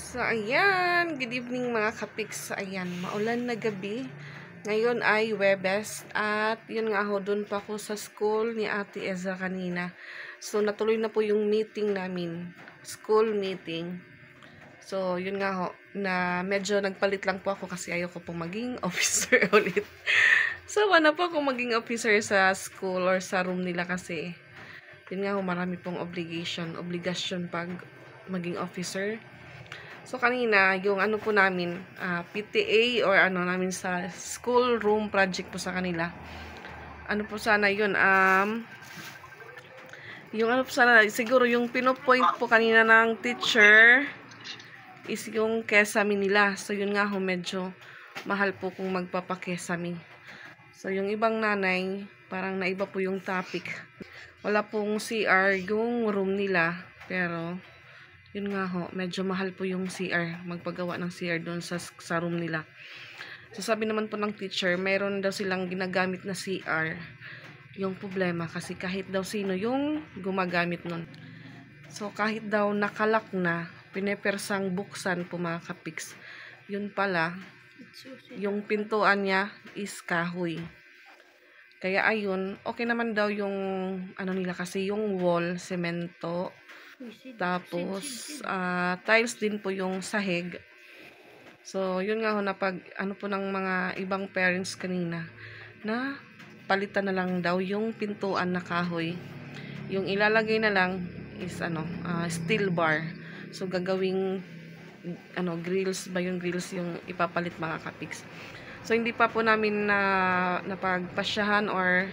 So, ayan. Good evening mga kapiks. Ayan, maulan na gabi. Ngayon ay Webes. At yun nga ho, dun pa ako sa school ni Ate Eza kanina. So, natuloy na po yung meeting namin. School meeting. So, yun nga ho, na medyo nagpalit lang po ako kasi ayoko pong maging officer ulit. So, wala po akong maging officer sa school or sa room nila kasi yun nga ho, marami pong obligasyon pag maging officer. So, kanina, yung ano po namin, PTA or ano namin sa school room project po sa kanila. Ano po sana yun, yung ano po sana, siguro yung pinopoint po kanina ng teacher is yung kesame nila. So, yun nga ho, medyo mahal po kung magpapakesame. So, yung ibang nanay, parang naiba po yung topic. Wala pong CR yung room nila, pero yun nga ho, medyo mahal po yung CR, magpagawa ng CR doon sa room nila. So, sabi naman po ng teacher, mayroon daw silang ginagamit na CR. Yung problema, kasi kahit daw sino yung gumagamit nun. So, kahit daw nakalak na, pinepersang buksan po mga kapiks. Yun pala, yung pintuan niya is kahoy. Kaya ayun, okay naman daw yung ano nila kasi yung wall, semento. Tapos, tiles din po yung sahig. So, yun nga ho na pag, ano po ng mga ibang parents kanina, na palitan na lang daw yung pintuan na kahoy. Yung ilalagay na lang is, steel bar. So, gagawing, grills ba yung grills yung ipapalit mga kapiks. So, hindi pa po namin napagpasyahan or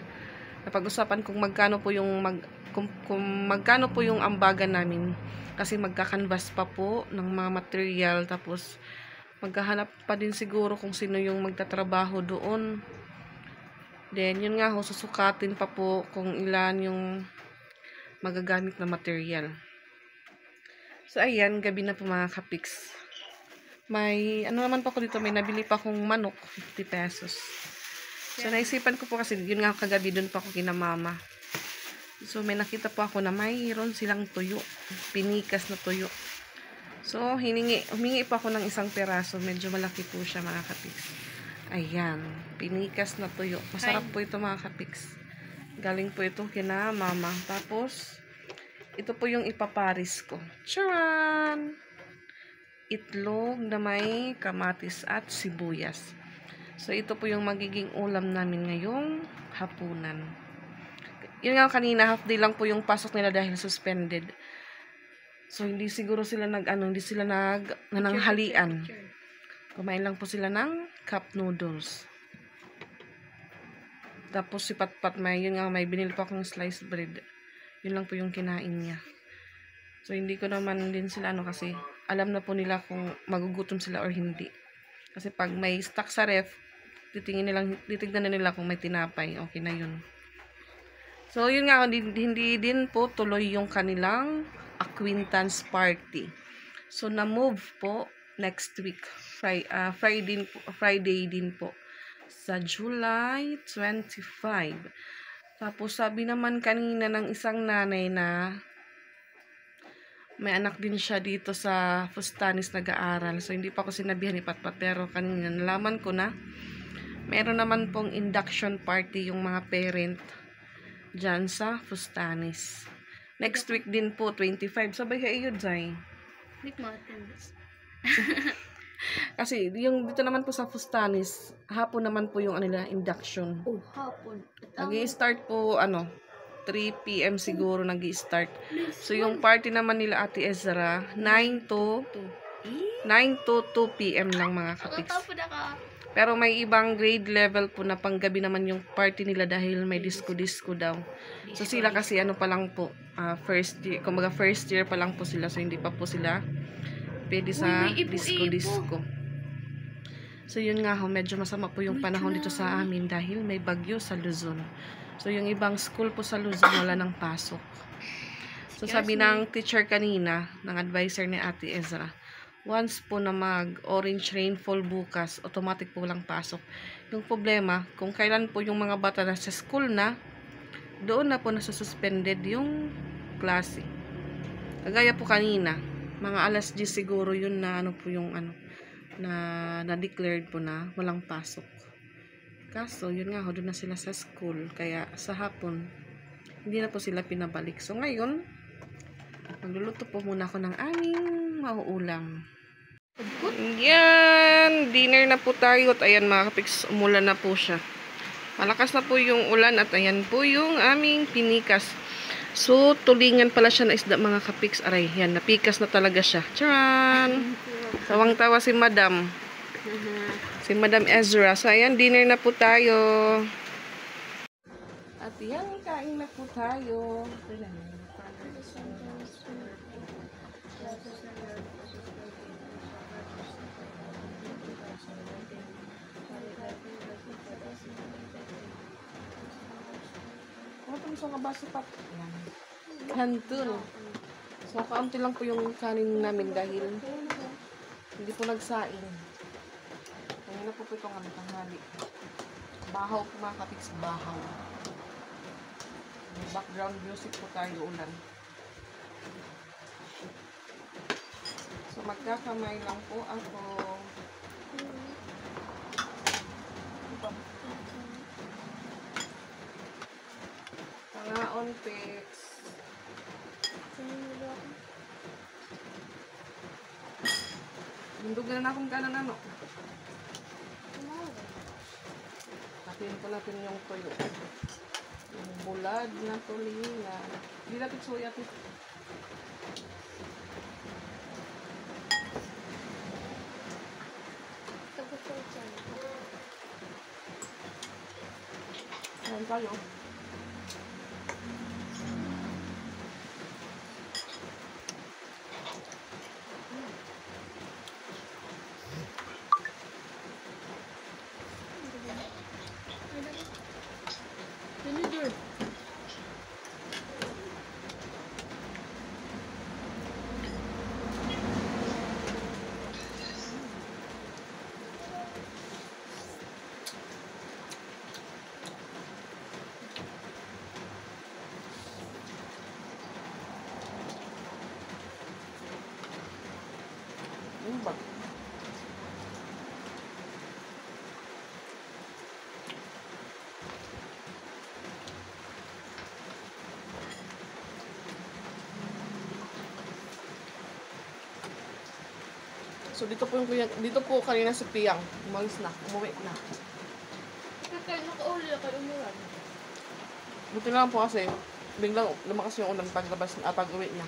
napag-usapan kung magkano po yung kung magkano po yung ambagan namin kasi magkakanvas pa po ng mga material, tapos maghahanap pa din siguro kung sino yung magtatrabaho doon. Then yun nga ho, susukatin pa po kung ilan yung magagamit na material. So ayan, gabi na po mga kapiks. May ano naman pa ko dito, may nabili pa akong manok, 50 pesos. So naisipan ko po kasi yun nga kagabi doon pa ako kina mama. So, may nakita po ako na mayroon silang tuyo. Pinikas na tuyo. So, humingi pa ako ng isang peraso. Medyo malaki po siya mga kapiks. Ayan. Pinikas na tuyo. Masarap po ito mga kapiks. Galing po ito kina mama. Tapos, ito po yung ipaparis ko. Charan! Itlog na may kamatis at sibuyas. So, ito po yung magiging ulam namin ngayong hapunan. Yun nga kanina, half day lang po yung pasok nila dahil suspended. So, hindi siguro sila hindi sila nananghalian. Kumain lang po sila ng cup noodles. Tapos si Patpat may binili pa akong sliced bread. Yun lang po yung kinain niya. So, hindi ko naman din sila kasi alam na po nila kung magugutom sila or hindi. Kasi pag may stock sa ref, titignan na nila kung may tinapay. Okay na yun. So, yun nga, hindi din po tuloy yung kanilang acquaintance party. So, na-move po next week. Friday din po. Sa July 25. Tapos, sabi naman kanina ng isang nanay na may anak din siya dito sa Fustanis nag-aaral. So, hindi pa ako sinabihan ni Patpat. Pero kanina, nalaman ko na meron naman pong induction party yung mga parent dyan sa Fustanis. Next week din po, 25. Sabay ka iyo, Zay. Kasi, yung dito naman po sa Fustanis, hapon naman po yung induction. Oh, hapon. Nag-i-start po, 3 PM siguro nag-i-start. So, yung party naman nila Ate Ezra, 9 to 2 PM lang mga kapiks. Pero may ibang grade level po na panggabi naman yung party nila dahil may disco-disco daw. So sila kasi pa lang po, first year, kumbaga first year pa lang po sila. So hindi pa po sila pwede sa disco-disco. So yun nga ho, medyo masama po yung panahon dito sa amin dahil may bagyo sa Luzon. So yung ibang school po sa Luzon wala nang pasok. So sabi ng teacher kanina, ng advisor ni Ate Ezra, once po na mag-orange rainfall bukas, automatic po lang pasok. Yung problema, kung kailan po yung mga bata na sa school na, doon na po nasususpended yung klase. Kagaya po kanina, Mga alas 10 siguro yun na ano po yung ano na declared po na walang pasok. Kaso yun nga ho, doon na sila sa school, kaya sa hapon hindi na po sila pinabalik. So ngayon magluluto po muna ako ng aming mauulam. Yan, dinner na po tayo at ayan mga kapiks, umulan na po siya. Malakas na po yung ulan at ayan po yung aming pinikas. So, tulingan pala siya na isda mga kapiks. Aray, yan, napikas na talaga siya. Charan! Tawang-tawa si Madam. Si Madam Ezra. So, ayan, dinner na po tayo. At yan, kain na po tayo. Sa kabasa pa. Hantun. So, kaunti lang po yung kanin namin dahil hindi po nagsaing. Ngayon na po itong tanghali. Bahaw po mga kapiks, bahaw. May background music po tayo, ulan. So, magkakamay lang po ako. Pangaon, pics. Bundog na akong kanan ano. Hatiin po natin yung toyo. Yung bulad na tulingan. Hindi natin soya ito. Ayan tayo. Ba? So dito po yung dito po kanina si Piyang. Umalis na, umuwi na. Kaya naka-uli ako umulan. Buti na lang po kasi biglang lumakas yung ulan paglabas na pag-uwi niya.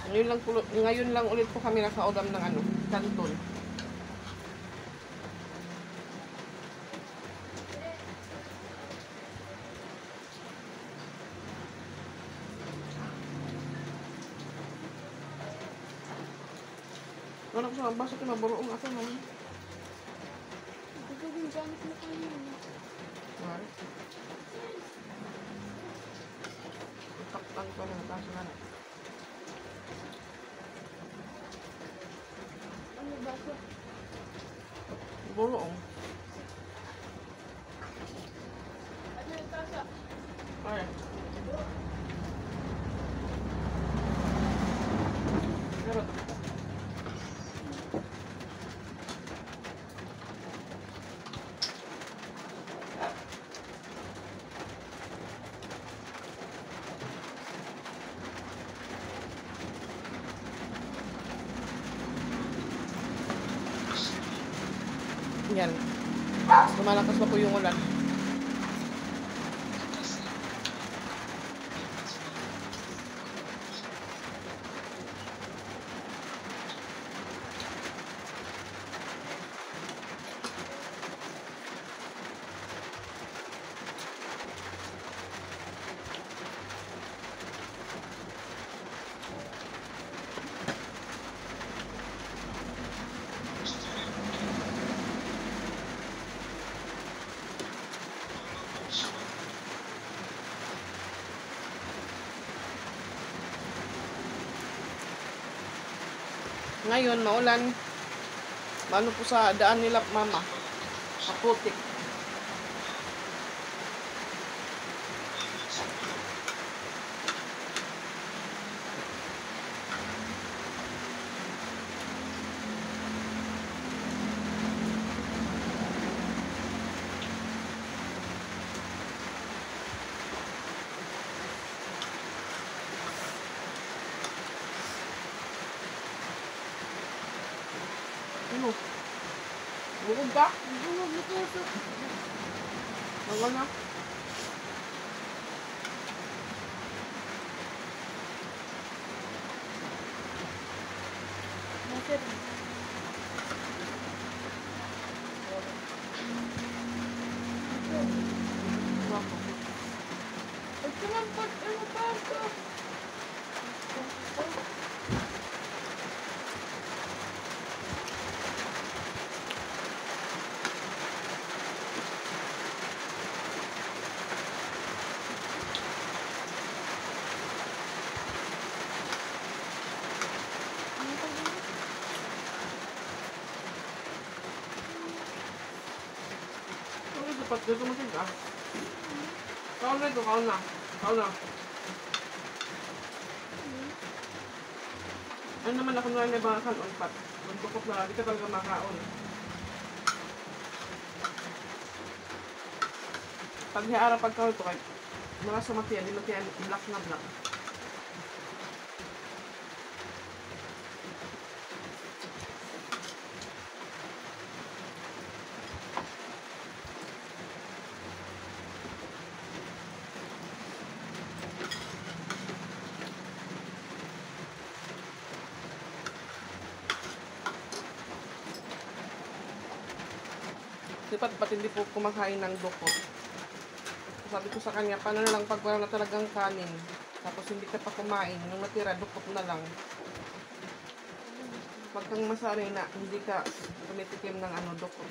Ngayon lang ulit po kami nakaudam ng ano, kanton. Wala ko sa basa ito, maburoong ako naman. Ito yung gamit mo kanina. Wala. Itaktan ko na, kaso na. Ano ba ito? Buroong. Ano yung tasa? Ay. Pero yan. Lumalakas pa po yung ulan. Ngayon, maulan. Ano po sa daan nila, mama? Kaputik. Ano? Bukod ba? Bumog na puso. Wala na. Nasir. Huwag ka lang pag ano pa ito. Ano pa yun? Ano dapat dito masin ka? Kaon na ito, kaon na. Kaon na. Ano naman ako na mga kanon pat. Magtukok na, di ka talaga makaon. Pag hiara pagkaon ito, kahit mga sumatiyan, di matiyan, black na black. Dapat ba't hindi po kumakain ng dukot? Sabi ko sa kanya, paano na lang pag wala na talagang kanin, tapos hindi ka pa kumain, yung natira, dukot na lang. Pag kang masanay na, hindi ka tumitikim ng ano, dukot.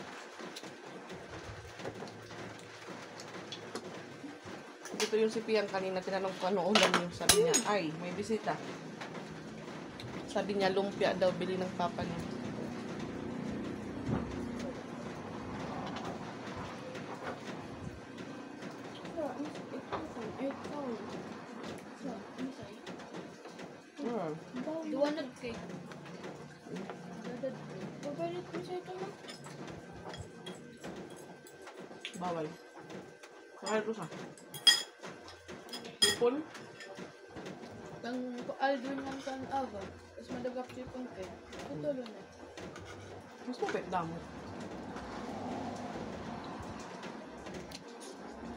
Dito yung si Piang kanina, tinanong ko ano ulam niyo. Sabi niya, ay, may bisita. Sabi niya, lumpia daw, bili ng papa niya. Duwanag cake. Pabalit mo sa ito na. Bawal. Kaya ito sa hipon. Kang aldrin ng kan ava. Tapos madagap siya pang cake. Tutulo na. Mas mapit damo.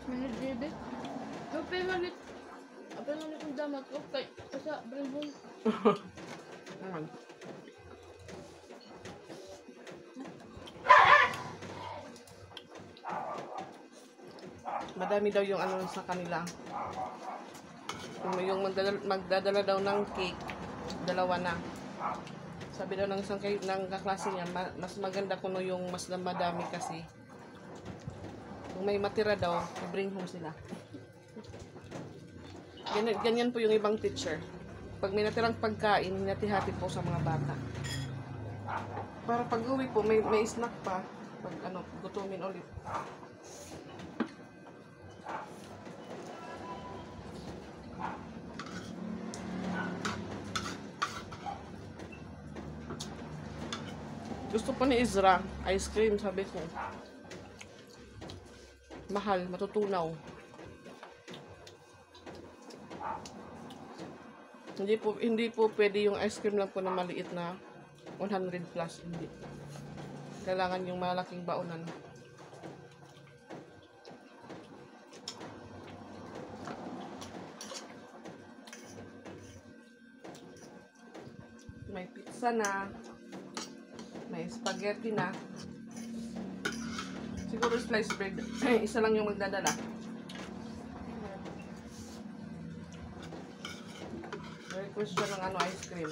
Managibit. Malit. Apa nga nitong damat ko kay sa brandon. Naman. Madami daw yung ano sa kanila. Yung magdadala daw ng cake, dalawa na. Sabi daw ng isang ng kaklase niya, mas maganda kuno yung mas madami kasi. Kung may matira daw, i-bring home sila. Ganyan po yung ibang teacher. Pag may natirang pagkain, hinati-hati po sa mga bata. Para pag uwi po, may snack pa. Pag ano, gutumin ulit. Gusto po ni Izra, ice cream, sabi ko. Mahal, matutunaw. Hindi po pwede yung ice cream lang po na maliit na 100 plus, hindi. Kailangan yung malaking baonan. May pizza na. May spaghetti na. Siguro sliced bread. Isa lang yung magdadala. Request siya ng ano, ice cream.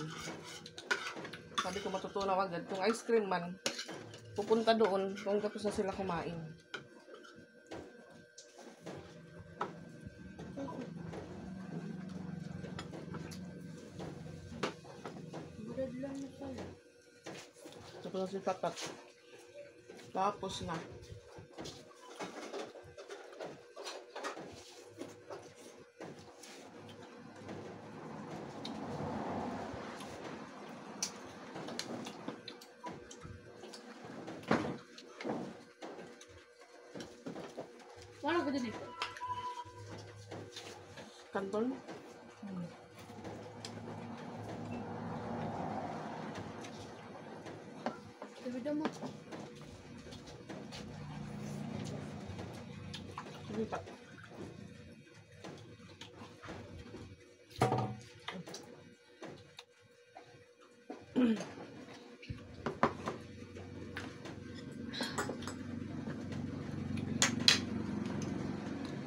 Sabi ko matutunaw agad. Kung ice cream man, pupunta doon kung tapos na sila kumain. Bread lang na pala. Tapos na si Papat. Tapos na. Paano ko din ito? Kanton. Sabi mo. Lipat.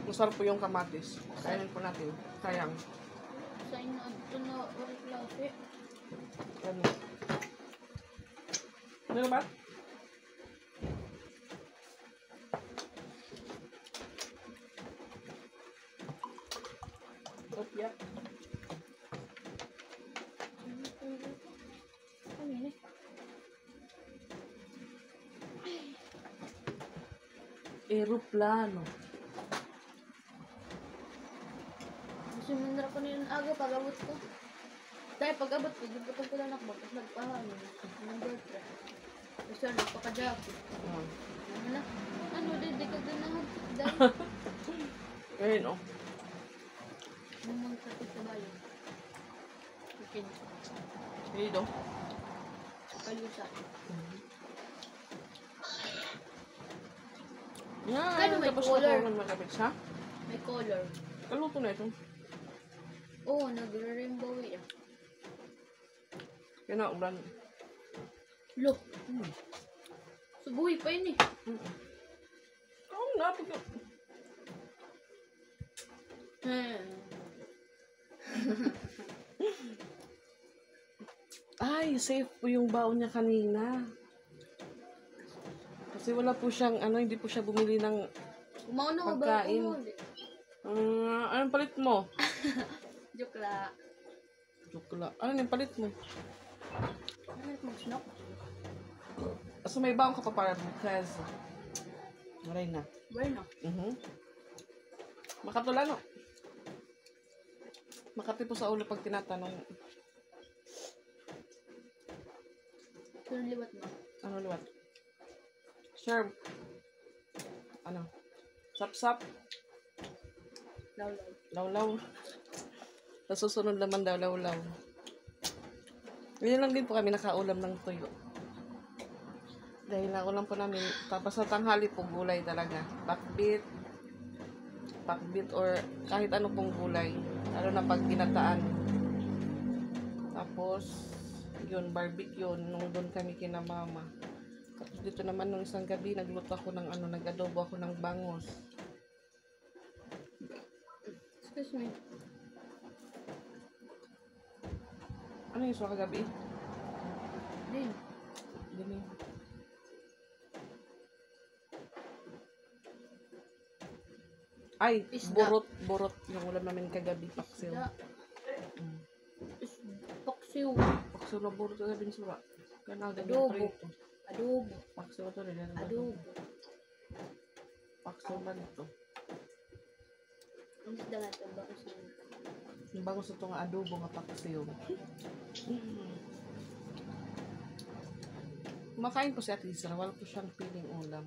Masarap po yung kamatis. Kainin po natin. Sayang. Sa inyo, ito na oras klase. Ano? Ano ba? Opya. Ano yun eh? Aeroplano. Gusto mo nara ko na yung aga pag-abot ko. Dahil pag-abot ko, dibutang ko lang nakbag. Tapos nagpaano. Number 3. Gusto na, nagpaka-jacket. Ano na? Ano, di ka ganahan. Dahil, Ayun, oh. namang sakit sa bayo. Chicken. Ayun, oh. Kalusa. Yan. Kano may Tapos color? na malapit siya. May color. Kaluto na ito. Oo, nagre-rainbow eh. Kinaulan. Look. Subuhi pa yun eh. Oo na. Ay, safe po yung baon niya kanina. Kasi wala po siyang, hindi po siya bumili ng Kumaon na ko ba? pagkain. Anong palit mo? Joke la. Joke lang. Ano yung palit mo? Ano mag-snock? So may baon ka pa para bukas. Maray na. Bueno. Makatulano. Makati po sa ulo pag tinatanong. Pero liwat mo. Ano liwat? Sure. Ano? Sap-sap. Law-law. Law-law. Sa susunod naman daw, law-law. Ngayon lang din po kami nakaulam ng tuyo. Dahil naulam po namin, tapos sa tanghali po gulay talaga. Pakbit or kahit ano pong gulay. Lalo na pag ginataan. Tapos, yun, barbecue, nung doon kami kina mama. Tapos dito naman nung isang gabi, nagluto ako ng nag-adobo ako ng bangos. Excuse me. Ano yung sa kagabi? Din. Dini. Ay, Isda. burot yung ulam namin kagabi, paksiw. Isda. Paksiw. Paksiw na burot kagabi ng sura. Kanal, Adobo. prito. Adobo. Paksiw ito rin. Adobo. Paksiw na dito. Ang isda natin ba kasi Yung bago sa ito nga adobo nga paksiw. Kumakain po si Ate Isra, wala po siyang piling ulam.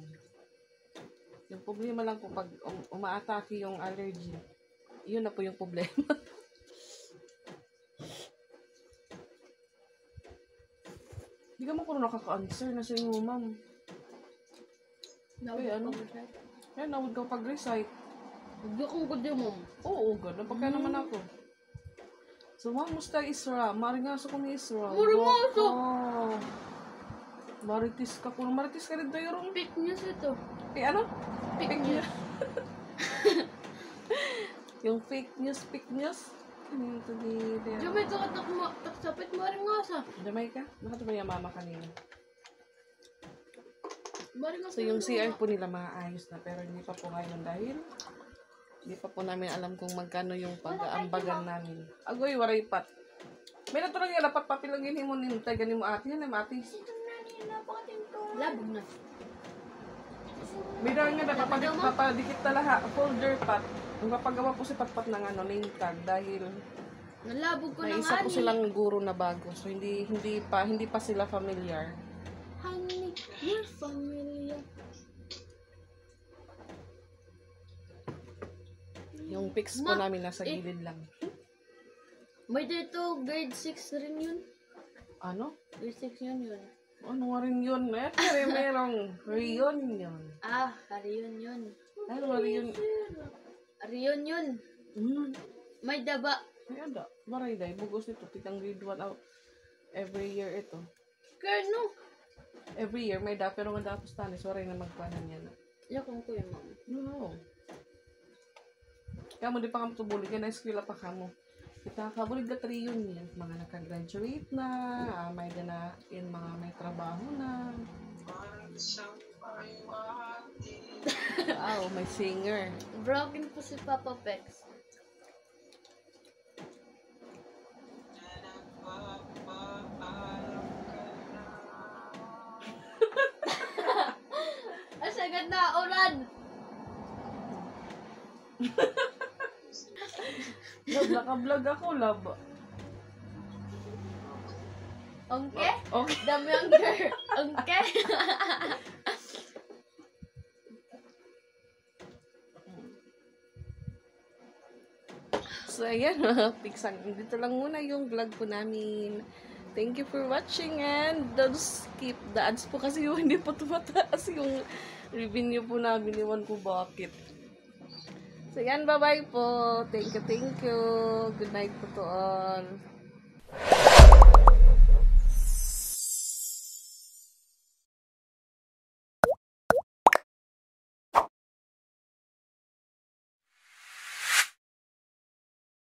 Yung problema lang po pag umaatake yung allergy, yun na po yung problema. Hindi ka mo kung nakaka-answer na sa inyo, ma'am. nawag ano? ko. Kaya nawag ka pag-recite. Huwag akong good mo. Oo, gano'n. Pagka naman ako. So, ma'am, musta Isra? Maringaso ko ni Isra. Maringaso? Oh. Maritis ka po. Maritis ka rin tayo ron. Fake news ito. Ano? Fake news. Yung fake news. Ano yung tadi? Jamaica ka taksapit mo rin nga sa. Jamaica? Bakit ba yung mama kanina? Bari nga So, yung CR po nila maayos na. Pero hindi pa po ngayon dahil hindi pa po namin alam kung magkano yung pag-aambagan namin. Agoy, waray pat. May natulang yan. Dapat papilagin mo ni tayo. Ganin mo ate. Yan, ate. Labog na. Bidang nga na papadikit talaga folder pat. Ang papagawa po si Patpat ng name tag dahil Nalabog ko may na isa nga po silang guro na bago. So hindi pa sila familiar. Honey, you're familiar. Yung pics po namin nasa gilid lang. May dito, grade 6 rin yun. Ano? Grade 6 yun. Ano nga rin yun? Pero merong reunion. Reunion. Ano reunion? Reunion. May daba. Ay, ada. Maray day. Bugos nito. Pitang grade 1 out. Every year ito. Kerno. Every year may da. Pero nga tapos tanis. Waray na magpanan yan. Yakong ko yung mama. No. Kaya mo di pa kamo tubuli. Kaya na-eskwela pa kamo. Kita kabulig ka reunion. Mga nakagraduate na. May gana in mga may trabaho na. May singer. Broken po si Papa Pex. Asagad na, ulan! Love, naka-vlog ako, love. Ongke? Okay. Dami ang girl. Ongke? So, ayan, mga piksang. Dito lang muna yung vlog po namin. Thank you for watching and don't skip the ads po kasi yung hindi po tumataas yung revenue po namin. Iwan ko bakit. So, yan. Bye-bye po. Thank you. Good night po to all.